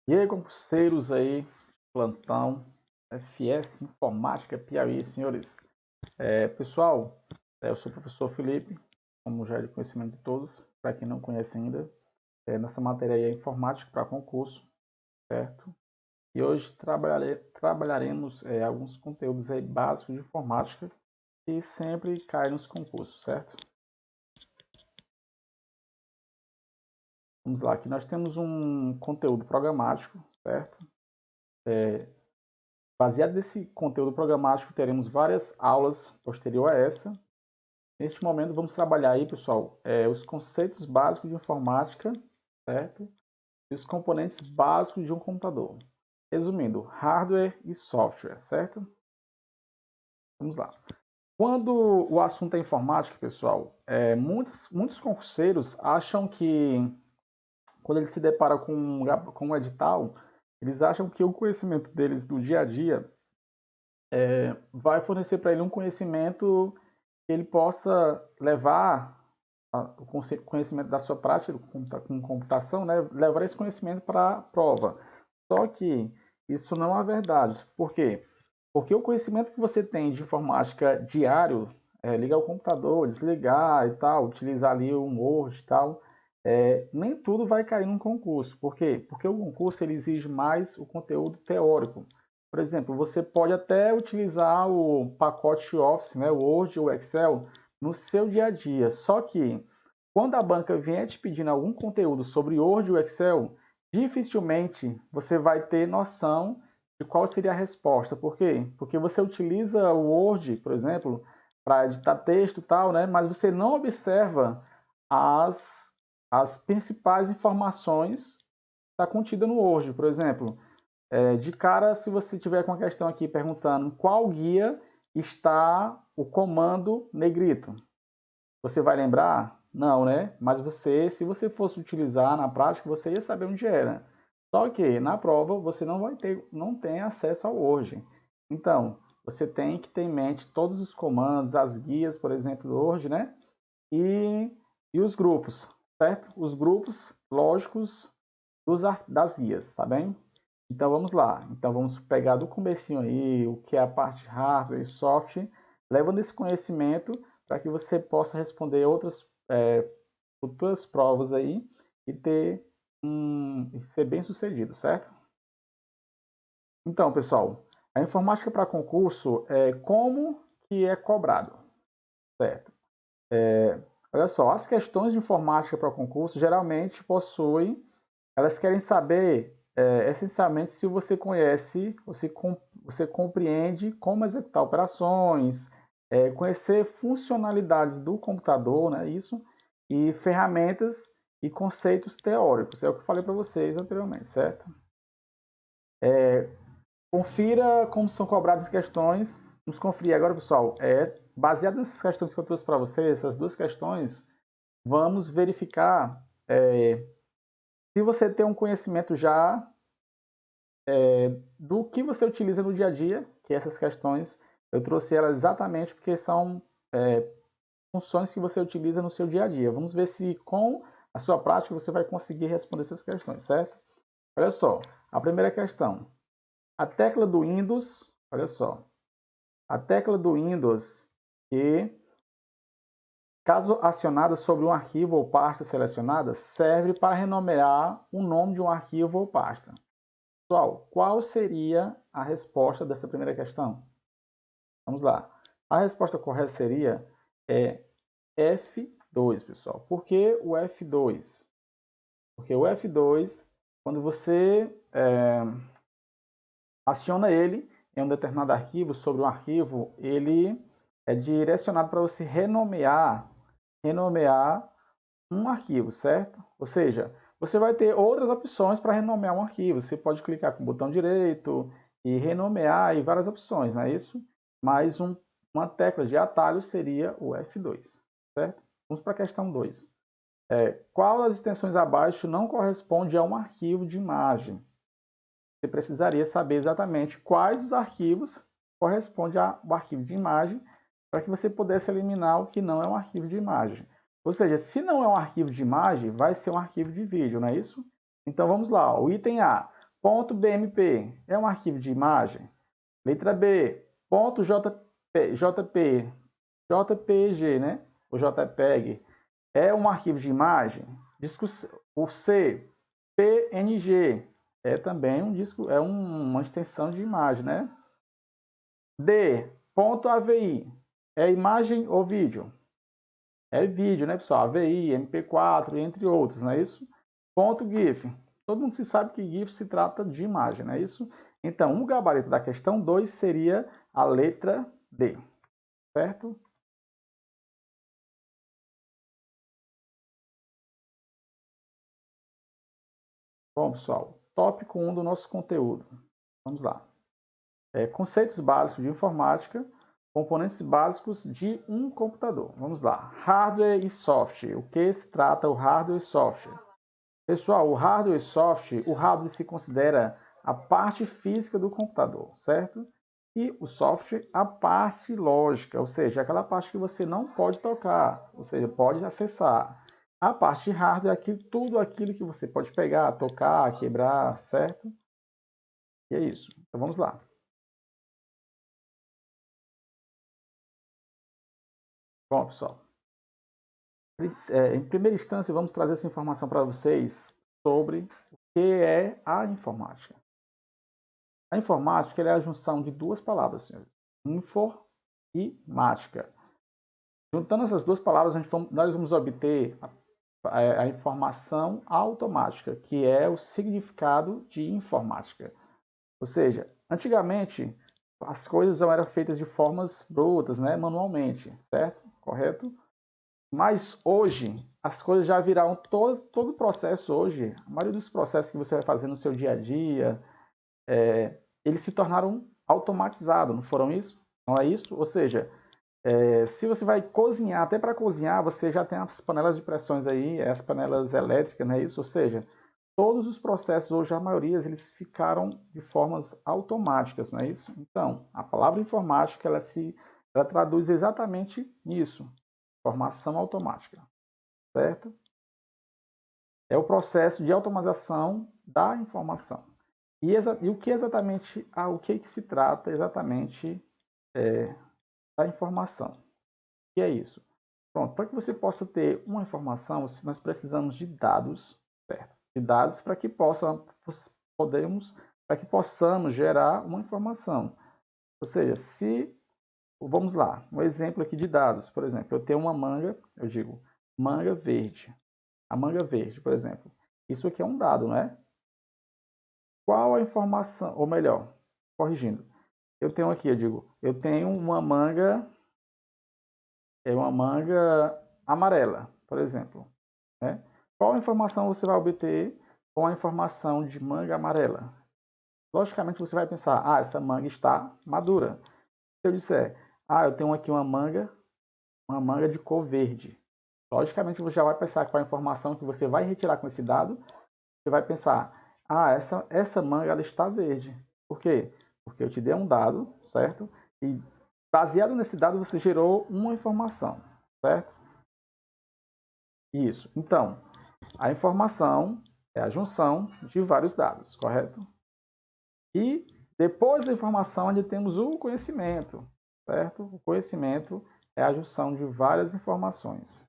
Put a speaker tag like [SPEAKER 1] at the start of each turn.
[SPEAKER 1] E aí, concurseiros aí, plantão, FS Informática Piauí, senhores. Pessoal, eu sou o professor Felipe, como já é de conhecimento de todos, para quem não conhece ainda. Nossa matéria aí é Informática para concurso, certo? E hoje trabalharemos alguns conteúdos aí básicos de informática que sempre caem nos concursos, certo? Vamos lá, aqui nós temos um conteúdo programático, certo? Baseado nesse conteúdo programático, teremos várias aulas posterior a essa. Neste momento, vamos trabalhar aí, pessoal, os conceitos básicos de informática, certo? E os componentes básicos de um computador. Resumindo, hardware e software, certo? Vamos lá. Quando o assunto é informática, pessoal, muitos concurseiros acham que, quando eles se deparam com um edital, eles acham que o conhecimento deles do dia a dia vai fornecer para ele um conhecimento que ele possa levar o conhecimento da sua prática com computação, né, levar esse conhecimento para a prova. Só que isso não é verdade. Por quê? Porque o conhecimento que você tem de informática diário, ligar o computador, desligar e tal, utilizar ali o Word e tal, nem tudo vai cair num concurso. Por quê? Porque o concurso ele exige mais o conteúdo teórico. Por exemplo, você pode até utilizar o pacote Office, né, o Word ou Excel, no seu dia a dia. Só que, quando a banca vier te pedindo algum conteúdo sobre Word ou Excel, dificilmente você vai ter noção de qual seria a resposta. Por quê? Porque você utiliza o Word, por exemplo, para editar texto e tal, né? Mas você não observa as principais informações que está contida no Word. Por exemplo, de cara, se você tiver com uma questão aqui perguntando qual guia está o comando negrito, você vai lembrar? Não, né? Mas você, se você fosse utilizar na prática, você ia saber onde era. Só que na prova você não tem acesso ao Word. Então, você tem que ter em mente todos os comandos, as guias, por exemplo, do Word, né? E, e os grupos, certo? Os grupos lógicos das guias, tá bem? Então vamos lá. Então vamos pegar do comecinho aí o que é a parte hardware e software, levando esse conhecimento para que você possa responder outras futuras provas aí e e ser bem sucedido, certo? Então, pessoal, a informática para concurso é como que é cobrado, certo? Olha só, as questões de informática para concurso geralmente possuem, elas querem saber essencialmente se você conhece, você compreende como executar operações, conhecer funcionalidades do computador, né, isso, e ferramentas e conceitos teóricos. É o que eu falei para vocês anteriormente, certo? Confira como são cobradas as questões. Vamos conferir agora, pessoal. Baseado nessas questões que eu trouxe para vocês, essas duas questões, vamos verificar se você tem um conhecimento já do que você utiliza no dia a dia, que essas questões eu trouxe elas exatamente porque são funções que você utiliza no seu dia a dia. Vamos ver se com a sua prática você vai conseguir responder essas questões, certo? Olha só, a primeira questão. A tecla do Windows, olha só, a tecla do Windows que, caso acionada sobre um arquivo ou pasta selecionada, serve para renomear o nome de um arquivo ou pasta. Pessoal, qual seria a resposta dessa primeira questão? Vamos lá. A resposta correta seria F2, pessoal. Por que o F2? Porque o F2, quando você aciona ele em um determinado arquivo, sobre um arquivo, ele é direcionado para você renomear um arquivo, certo? Ou seja, você vai ter outras opções para renomear um arquivo. Você pode clicar com o botão direito e renomear e várias opções, não é isso? Mas uma tecla de atalho seria o F2, certo? Vamos para a questão 2. Qual das extensões abaixo não corresponde a um arquivo de imagem? Você precisaria saber exatamente quais os arquivos correspondem ao arquivo de imagem para que você pudesse eliminar o que não é um arquivo de imagem. Ou seja, se não é um arquivo de imagem, vai ser um arquivo de vídeo, não é isso? Então vamos lá, o item A. .bmp é um arquivo de imagem? Letra B, .jpg, né? O JPEG é um arquivo de imagem? O C, PNG é também um disco, é uma extensão de imagem, né? D, .avi é imagem ou vídeo? É vídeo, né, pessoal? AVI, MP4, entre outros, não é isso? .gif. Todo mundo se sabe que GIF se trata de imagem, não é isso? Então, o gabarito da questão 2 seria a letra D, certo? Bom, pessoal, tópico 1 do nosso conteúdo. Vamos lá. Conceitos básicos de informática, componentes básicos de um computador. Vamos lá. Hardware e software. O que se trata o hardware e software? Pessoal, o hardware e software, o hardware se considera a parte física do computador, certo? E o software, a parte lógica, ou seja, aquela parte que você não pode tocar, ou seja, pode acessar. A parte hardware é aquilo, tudo aquilo que você pode pegar, tocar, quebrar, certo? E é isso. Então vamos lá. Bom, pessoal, em primeira instância, vamos trazer essa informação para vocês sobre o que é a informática. A informática é a junção de duas palavras, senhores. Infor e mática. Juntando essas duas palavras, nós vamos obter a informação automática, que é o significado de informática. Ou seja, antigamente, as coisas eram feitas de formas brutas, né, manualmente, certo? Correto? Mas hoje, as coisas já viraram todo o processo hoje. A maioria dos processos que você vai fazer no seu dia a dia, eles se tornaram automatizados, não foram isso? Não é isso? Ou seja, se você vai cozinhar, até para cozinhar, você já tem as panelas de pressões aí, as panelas elétricas, não é isso? Ou seja, todos os processos, hoje a maioria, eles ficaram de formas automáticas, não é isso? Então, a palavra informática, ela traduz exatamente nisso, informação automática, certo? É o processo de automatização da informação. E o que exatamente, o que se trata exatamente da informação? O que é isso? Pronto, para que você possa ter uma informação, nós precisamos de dados, certo? De dados para que possamos gerar uma informação. Ou seja, vamos lá, um exemplo aqui de dados, por exemplo, eu tenho uma manga, eu digo manga verde. A manga verde, por exemplo. Isso aqui é um dado, não é? Qual a informação, ou melhor, corrigindo, eu tenho aqui, eu tenho uma manga amarela, por exemplo, né? Qual a informação você vai obter com a informação de manga amarela? Logicamente você vai pensar, essa manga está madura. Se eu disser, eu tenho aqui uma manga de cor verde. Logicamente você já vai pensar qual a informação que você vai retirar com esse dado. Você vai pensar, essa manga ela está verde. Por quê? Porque eu te dei um dado, certo? E baseado nesse dado você gerou uma informação, certo? Isso. Então, a informação é a junção de vários dados, correto? E depois da informação, onde temos o conhecimento, certo? O conhecimento é a junção de várias informações.